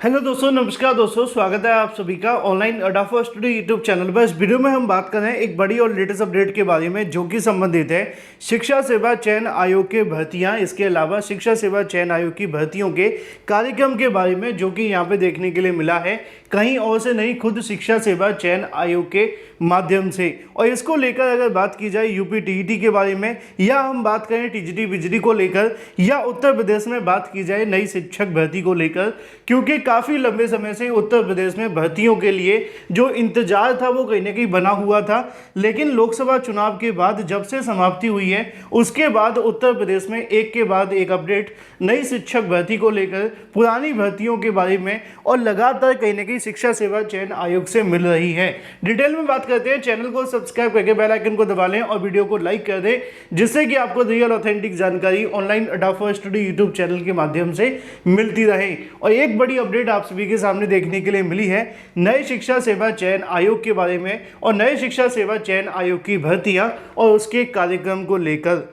Hello दोस्तों, नमस्कार दोस्तों, स्वागत है आप सभी का ऑनलाइन अड्डा फॉर स्टडी यूट्यूब चैनल पर। इस वीडियो में हम बात कर रहे हैं एक बड़ी और लेटेस्ट अपडेट के बारे में जो कि संबंधित है शिक्षा सेवा चयन आयोग के भर्तियां, इसके अलावा शिक्षा सेवा चयन आयोग की भर्तियों के कार्यक्रम के बारे में, जो कि यहाँ पे देखने के लिए मिला है कहीं और से नहीं, खुद शिक्षा सेवा चयन आयोग के माध्यम से। और इसको लेकर अगर बात की जाए यूपी टीईटी के बारे में, या हम बात करें टीजीटी बीजीटी को लेकर, या उत्तर प्रदेश में बात की जाए नई शिक्षक भर्ती को लेकर, क्योंकि काफ़ी लंबे समय से उत्तर प्रदेश में भर्तियों के लिए जो इंतजार था वो कहीं ना कहीं बना हुआ था। लेकिन लोकसभा चुनाव के बाद जब से समाप्ति हुई है, उसके बाद उत्तर प्रदेश में एक के बाद एक अपडेट नई शिक्षक भर्ती को लेकर, पुरानी भर्तियों के बारे में, और लगातार कहीं ना कहीं शिक्षा सेवा चयन आयोग से मिल रही है। डिटेल में बात करते हैं। चैनल को सब्सक्राइब करके बेल आइकन को दबा लें और वीडियो को लाइक कर दें, जिससे कि आपको रियल ऑथेंटिक जानकारी ऑनलाइन अड्डा फॉर स्टडी यूट्यूब चैनल के माध्यम से मिलती रहे। और एक बड़ी अपडेट आप सभी के सामने देखने के लिए मिली है नए शिक्षा सेवा चयन आयोग के बारे में, और नए शिक्षा सेवा चयन आयोग की भर्तियां और उसके कार्यक्रम को लेकर।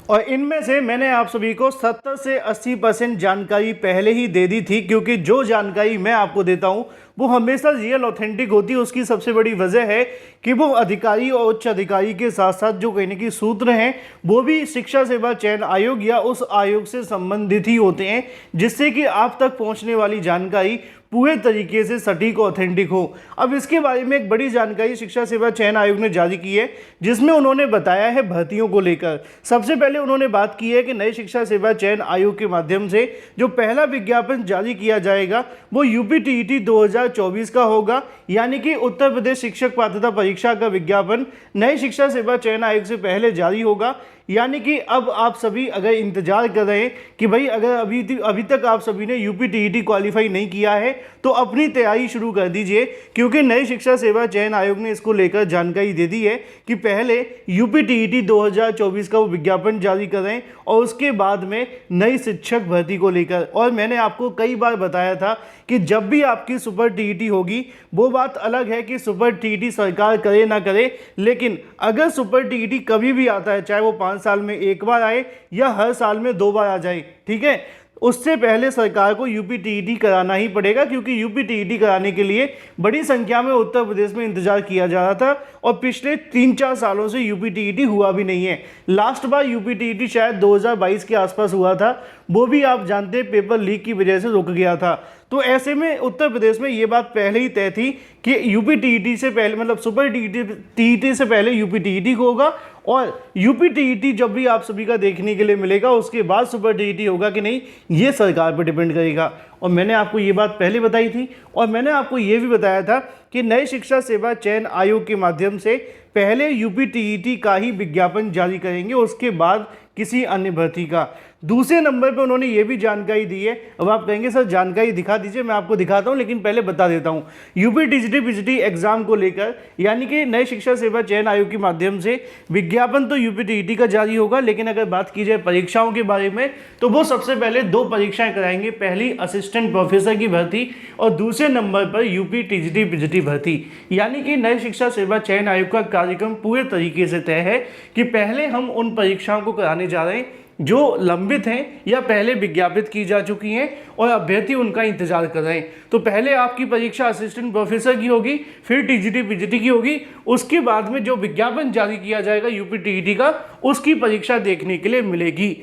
और इनमें से मैंने आप सभी को 70 से 80% जानकारी पहले ही दे दी थी, क्योंकि जो जानकारी मैं आपको देता हूं वो हमेशा रियल ऑथेंटिक होती है। उसकी सबसे बड़ी वजह है कि वो अधिकारी और उच्च अधिकारी के साथ साथ जो कहने की सूत्र हैं वो भी शिक्षा सेवा चयन आयोग या उस आयोग से संबंधित ही होते हैं, जिससे कि आप तक पहुंचने वाली जानकारी पूरे तरीके से सटीक और ऑथेंटिक हो। अब इसके बारे में एक बड़ी जानकारी शिक्षा सेवा चयन आयोग ने जारी की है, जिसमें उन्होंने बताया है भर्तियों को लेकर। सबसे पहले उन्होंने बात की है कि नई शिक्षा सेवा चयन आयोग के माध्यम से जो पहला विज्ञापन जारी किया जाएगा वो यूपी टीईटी 2024 का होगा, यानी कि उत्तर प्रदेश शिक्षक पात्रता परीक्षा का विज्ञापन नई शिक्षा सेवा चयन आयोग से पहले जारी होगा। यानी कि अब आप सभी अगर इंतजार कर रहे हैं कि भाई अगर अभी तक आप सभी ने यूपी टीईटी क्वालिफाई नहीं किया है तो अपनी तैयारी शुरू कर दीजिए, क्योंकि नई शिक्षा सेवा चयन आयोग ने इसको लेकर जानकारी दे दी है कि पहले यूपी टीईटी 2024 का वो विज्ञापन जारी करें और उसके बाद में नई शिक्षक भर्ती को लेकर। और मैंने आपको कई बार बताया था कि जब भी आपकी सुपर टीईटी होगी, वो बात अलग है कि सुपर टीईटी सरकार करे ना करे, लेकिन अगर सुपर टीईटी कभी भी आता है, चाहे वो 5 साल में एक बार आए या हर साल में 2 बार आ जाए, ठीक है, उससे पहले सरकार को यूपी टीईटी कराना ही पड़ेगा, क्योंकि यूपी टीईटी कराने के लिए बड़ी संख्या में उत्तर प्रदेश में इंतजार किया जा रहा था और पिछले 3-4 सालों से यूपी टीईटी हुआ भी नहीं है। लास्ट बार यूपी टीईटी शायद 2022 के आसपास हुआ था, वो भी आप जानते हैं पेपर लीक की वजह से रुक गया था। तो ऐसे में उत्तर प्रदेश में ये बात पहले ही तय थी कि यूपी टीईटी से पहले, मतलब सुपर टीईटी से पहले यूपी टीईटी को होगा, और यूपी टीईटी जब भी आप सभी का देखने के लिए मिलेगा उसके बाद सुपर टीईटी होगा कि नहीं, ये सरकार पर डिपेंड करेगा। और मैंने आपको ये बात पहले बताई थी, और मैंने आपको ये भी बताया था कि नई शिक्षा सेवा चयन आयोग के माध्यम से पहले यूपी टीईटी का ही विज्ञापन जारी करेंगे, उसके बाद किसी अन्य भर्ती का। दूसरे नंबर पे उन्होंने ये भी जानकारी दी है। अब आप कहेंगे सर जानकारी दिखा दीजिए, मैं आपको दिखाता हूँ, लेकिन पहले बता देता हूँ। यूपी टीजीटी बीजीटी एग्जाम को लेकर, यानी कि नई शिक्षा सेवा चयन आयोग के माध्यम से विज्ञापन तो यूपी टीईटी का जारी होगा, लेकिन अगर बात की जाए परीक्षाओं के बारे में तो वो सबसे पहले 2 परीक्षाएं कराएंगे। पहली असिस्टेंट प्रोफेसर की भर्ती, और दूसरे नंबर पर यूपी टीजीटी बीजीटी भर्ती। यानी कि नई शिक्षा सेवा चयन आयोग का कार्यक्रम पूरे तरीके से तय है कि पहले हम उन परीक्षाओं को कराने जा रहे हैं जो लंबित हैं या पहले विज्ञापित की जा चुकी हैं और अभ्यर्थी उनका इंतजार कर रहे हैं। तो पहले आपकी परीक्षा असिस्टेंट प्रोफेसर की होगी, फिर टीजीटी पीजीटी की होगी, उसके बाद में जो विज्ञापन जारी किया जाएगा यूपी टीईटी का, उसकी परीक्षा देखने के लिए मिलेगी।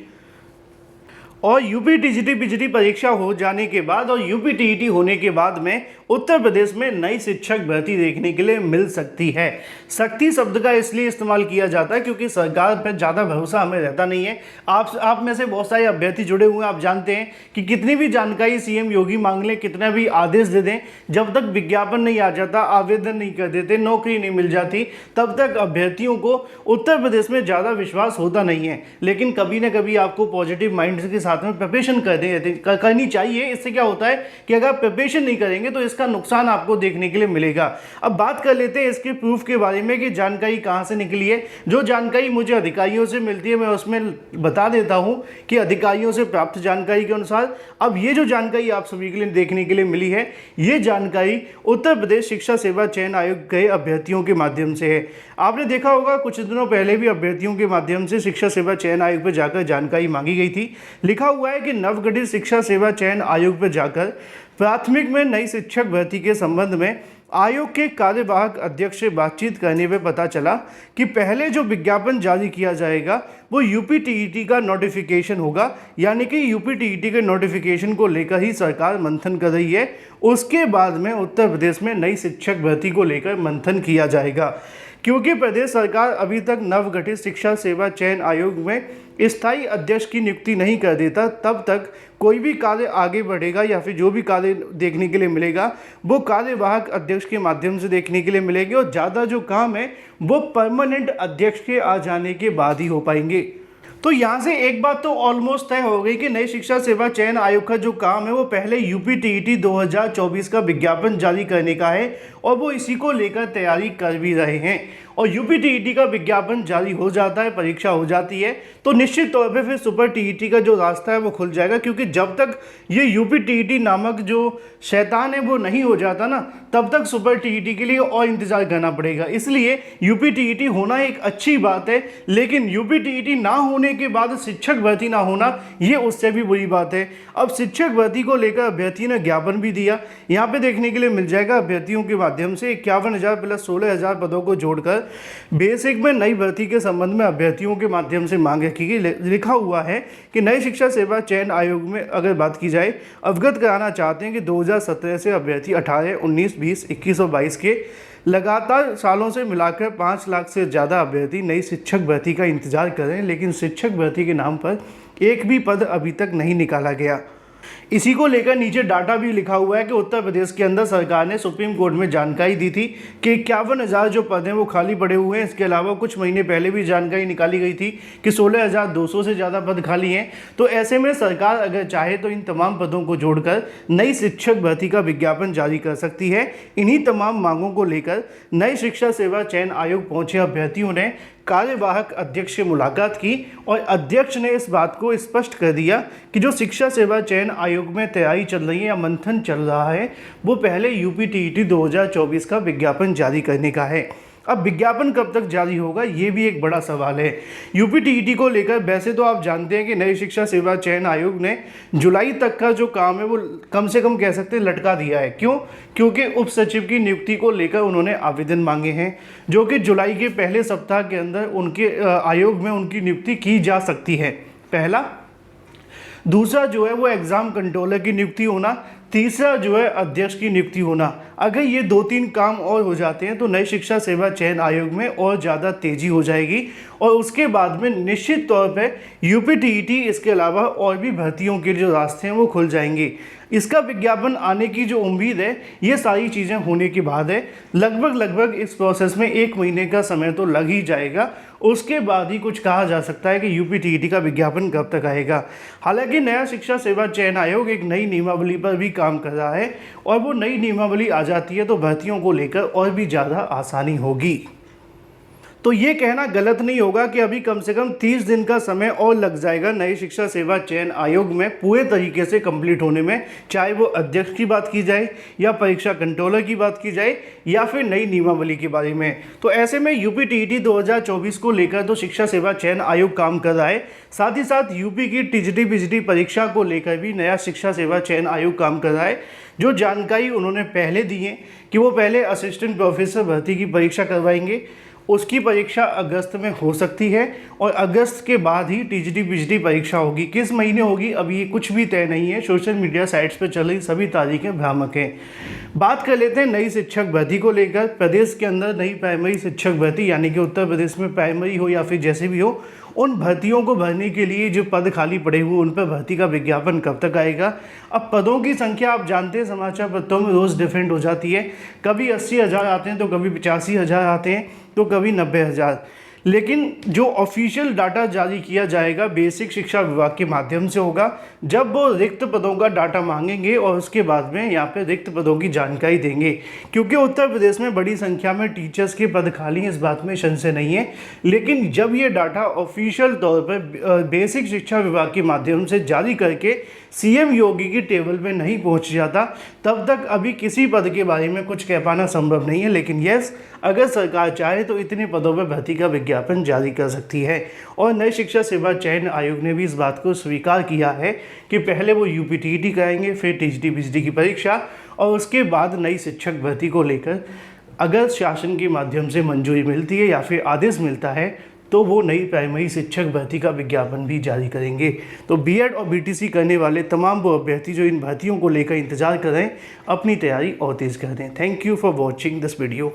और यूपी टीजीटी पीजीटी परीक्षा हो जाने के बाद और यूपी टीईटी होने के बाद में उत्तर प्रदेश में नई शिक्षक भर्ती देखने के लिए मिल सकती है। सख्ती शब्द का इसलिए इस्तेमाल किया जाता है क्योंकि सरकार पर ज़्यादा भरोसा हमें रहता नहीं है। आप में से बहुत सारे अभ्यर्थी जुड़े हुए हैं, आप जानते हैं कि कितनी भी जानकारी सीएम योगी मांग लें, कितना भी आदेश दे दें, जब तक विज्ञापन नहीं आ जाता, आवेदन नहीं कर देते, नौकरी नहीं मिल जाती, तब तक अभ्यर्थियों को उत्तर प्रदेश में ज़्यादा विश्वास होता नहीं है। लेकिन कभी ना कभी आपको पॉजिटिव माइंड के साथ में प्रिपरेशन करनी चाहिए। इससे क्या होता है कि अगर आप प्रिपरेशन नहीं करेंगे तो इसका नुकसान आपको देखने के लिए मिलेगा। अब बात कर लेते हैं इसके प्रूफ के बारे में कि जानकारी कहां से निकली है। जो जानकारी मुझे अधिकारियों से मिलती है मैं उसमें बता देता हूं कि अधिकारियों से प्राप्त जानकारी के अनुसार अब ये जो जानकारी आप सभी के लिए देखने के लिए मिली है, ये जानकारी उत्तर प्रदेश शिक्षा सेवा चयन आयोग के अभ्यर्थियों के माध्यम से है। आपने देखा होगा कुछ दिनों पहले भी अभ्यर्थियों के माध्यम से शिक्षा सेवा चयन आयोग पर जाकर जानकारी मांगी गई थी, लेकिन लिखा हुआ है कि नवगठित शिक्षा सेवा चयन आयोग पर जाकर प्राथमिक में नई शिक्षक भर्ती के संबंध में आयोग के कार्यवाहक अध्यक्ष से बातचीत करने पे पता चला कि पहले जो विज्ञापन जारी किया जाएगा वो यूपीटीईटी का नोटिफिकेशन होगा, यानी कि यूपीटीईटी के नोटिफिकेशन को लेकर ही सरकार मंथन कर रही है। उसके बाद में उत्तर प्रदेश में नई शिक्षक भर्ती को लेकर मंथन किया जाएगा, क्योंकि प्रदेश सरकार अभी तक नवगठित शिक्षा सेवा चयन आयोग में स्थायी अध्यक्ष की नियुक्ति नहीं कर देता, तब तक कोई भी कार्य आगे बढ़ेगा या फिर जो भी कार्य देखने के लिए मिलेगा वो कार्यवाहक अध्यक्ष के माध्यम से देखने के लिए मिलेंगे, और ज़्यादा जो काम है वो परमानेंट अध्यक्ष के आ जाने के बाद ही हो पाएंगे। तो यहाँ से एक बात तो ऑलमोस्ट तय हो गई कि नई शिक्षा सेवा चयन आयोग का जो काम है वो पहले यूपीटीईटी 2024 का विज्ञापन जारी करने का है, और वो इसी को लेकर तैयारी कर भी रहे हैं। और यूपीटीईटी का विज्ञापन जारी हो जाता है, परीक्षा हो जाती है, तो निश्चित तौर पे फिर सुपर टीईटी का जो रास्ता है वो खुल जाएगा, क्योंकि जब तक ये यूपीटीईटी नामक जो शैतान है वो नहीं हो जाता ना, तब तक सुपर टीईटी के लिए और इंतजार करना पड़ेगा। इसलिए यूपीटीईटी होना एक अच्छी बात है, लेकिन यूपीटीईटी ना होने के बाद शिक्षक भर्ती ना होना ये उससे भी बुरी बात है। अब शिक्षक भर्ती को लेकर अभ्यर्थी ने ज्ञापन भी दिया, यहाँ पे देखने के लिए मिल जाएगा। अभ्यर्थियों के माध्यम से 51,000 प्लस 16,000 पदों को जोड़कर बेसिक में नई भर्ती के संबंध में अभ्यर्थियों के माध्यम से मांग रखी गई। लिखा हुआ है कि नई शिक्षा सेवा चयन आयोग में अगर बात की जाए, अवगत कराना चाहते हैं कि 2017 से अभ्यर्थी 18, 19, 20, 21 और 22 के लगातार सालों से मिलाकर 5 लाख से ज़्यादा अभ्यर्थी नई शिक्षक भर्ती का इंतजार कर रहे हैं, लेकिन शिक्षक भर्ती के नाम पर एक भी पद अभी तक नहीं निकाला गया। इसी को लेकर नीचे डाटा भी लिखा हुआ है कि उत्तर प्रदेश के अंदर सरकार ने सुप्रीम कोर्ट में जानकारी दी थी कि 51,000 जो पद हैं वो खाली पड़े हुए हैं। इसके अलावा कुछ महीने पहले भी जानकारी निकाली गई थी कि 16,200 से ज़्यादा पद खाली हैं। तो ऐसे में सरकार अगर चाहे तो इन तमाम पदों को जोड़कर नई शिक्षक भर्ती का विज्ञापन जारी कर सकती है। इन्हीं तमाम मांगों को लेकर नई शिक्षा सेवा चयन आयोग पहुंचे अभ्यर्थियों ने कार्यवाहक अध्यक्ष से मुलाकात की, और अध्यक्ष ने इस बात को स्पष्ट कर दिया कि जो शिक्षा सेवा चयन आयोग में तैयारी चल रही है या मंथन चल रहा है वो पहले यूपीटीईटी 2024 का विज्ञापन जारी करने का है। अब विज्ञापन कब तक जारी होगा ये भी एक बड़ा सवाल है यूपीटीईटी को लेकर। वैसे तो आप जानते हैं कि नई शिक्षा सेवा चयन आयोग ने जुलाई तक का जो काम है वो कम से कम कह सकते हैं लटका दिया है। क्यों? क्योंकि उप सचिव की नियुक्ति को लेकर उन्होंने आवेदन मांगे हैं, जो कि जुलाई के पहले सप्ताह के अंदर उनके आयोग में उनकी नियुक्ति की जा सकती है। पहला। दूसरा जो है वो एग्ज़ाम कंट्रोलर की नियुक्ति होना, तीसरा जो है अध्यक्ष की नियुक्ति होना। अगर ये 2-3 काम और हो जाते हैं तो नई शिक्षा सेवा चयन आयोग में और ज़्यादा तेज़ी हो जाएगी, और उसके बाद में निश्चित तौर पे यूपीटीईटी इसके अलावा और भी भर्तियों के जो रास्ते हैं वो खुल जाएंगे। इसका विज्ञापन आने की जो उम्मीद है ये सारी चीज़ें होने के बाद है। लगभग इस प्रोसेस में 1 महीने का समय तो लग ही जाएगा, उसके बाद ही कुछ कहा जा सकता है कि यूपीटीईटी का विज्ञापन कब तक आएगा। हालांकि नया शिक्षा सेवा चयन आयोग एक नई नियमावली पर भी काम कर रहा है, और वो नई नियमावली आ जाती है तो भर्तियों को लेकर और भी ज़्यादा आसानी होगी। तो ये कहना गलत नहीं होगा कि अभी कम से कम 30 दिन का समय और लग जाएगा नई शिक्षा सेवा चयन आयोग में पूरे तरीके से कंप्लीट होने में, चाहे वो अध्यक्ष की बात की जाए या परीक्षा कंट्रोलर की बात की जाए या फिर नई नियमावली के बारे में। तो ऐसे में यूपीटीईटी 2024 को लेकर तो शिक्षा सेवा चयन आयोग काम कर रहा है, साथ ही साथ यूपी की टीजीटी पीजीटी परीक्षा को लेकर भी नया शिक्षा सेवा चयन आयोग काम कर रहा है। जो जानकारी उन्होंने पहले दी है कि वो पहले असिस्टेंट प्रोफेसर भर्ती की परीक्षा करवाएंगे, उसकी परीक्षा अगस्त में हो सकती है, और अगस्त के बाद ही टीजीटी पीजीटी परीक्षा होगी। किस महीने होगी अभी ये कुछ भी तय नहीं है, सोशल मीडिया साइट्स पर चल रही सभी तारीखें भ्रामक हैं। बात कर लेते हैं नई शिक्षक भर्ती को लेकर। प्रदेश के अंदर नई प्राइमरी शिक्षक भर्ती, यानी कि उत्तर प्रदेश में प्राइमरी हो या फिर जैसे भी हो, उन भर्तियों को भरने के लिए जो पद खाली पड़े हुए उन पर भर्ती का विज्ञापन कब तक आएगा। अब पदों की संख्या आप जानते हैं समाचार पत्रों में रोज़ डिफरेंट हो जाती है, कभी 80,000 आते हैं तो कभी 85,000 आते हैं तो कभी 90,000। लेकिन जो ऑफिशियल डाटा जारी किया जाएगा बेसिक शिक्षा विभाग के माध्यम से होगा, जब वो रिक्त पदों का डाटा मांगेंगे और उसके बाद में यहाँ पे रिक्त पदों की जानकारी देंगे। क्योंकि उत्तर प्रदेश में बड़ी संख्या में टीचर्स के पद खाली हैं, इस बात में संशय नहीं है, लेकिन जब ये डाटा ऑफिशियल तौर पर बेसिक शिक्षा विभाग के माध्यम से जारी करके सीएम योगी की टेबल पे नहीं पहुंच जाता तब तक अभी किसी पद के बारे में कुछ कह पाना संभव नहीं है। लेकिन यस, अगर सरकार चाहे तो इतने पदों पर भर्ती का विज्ञापन जारी कर सकती है। और नई शिक्षा सेवा चयन आयोग ने भी इस बात को स्वीकार किया है कि पहले वो यूपीटीईटी कराएंगे, फिर टीजीटी पीजीटी की परीक्षा, और उसके बाद नई शिक्षक भर्ती को लेकर अगर शासन के माध्यम से मंजूरी मिलती है या फिर आदेश मिलता है तो वो नई प्राइमरी शिक्षक भर्ती का विज्ञापन भी जारी करेंगे। तो बीएड और बीटीसी करने वाले तमाम वो अभ्यर्थी जो इन भर्तियों को लेकर इंतजार कर रहे हैं, अपनी तैयारी और तेज़ कर दें। Thank you for watching this video.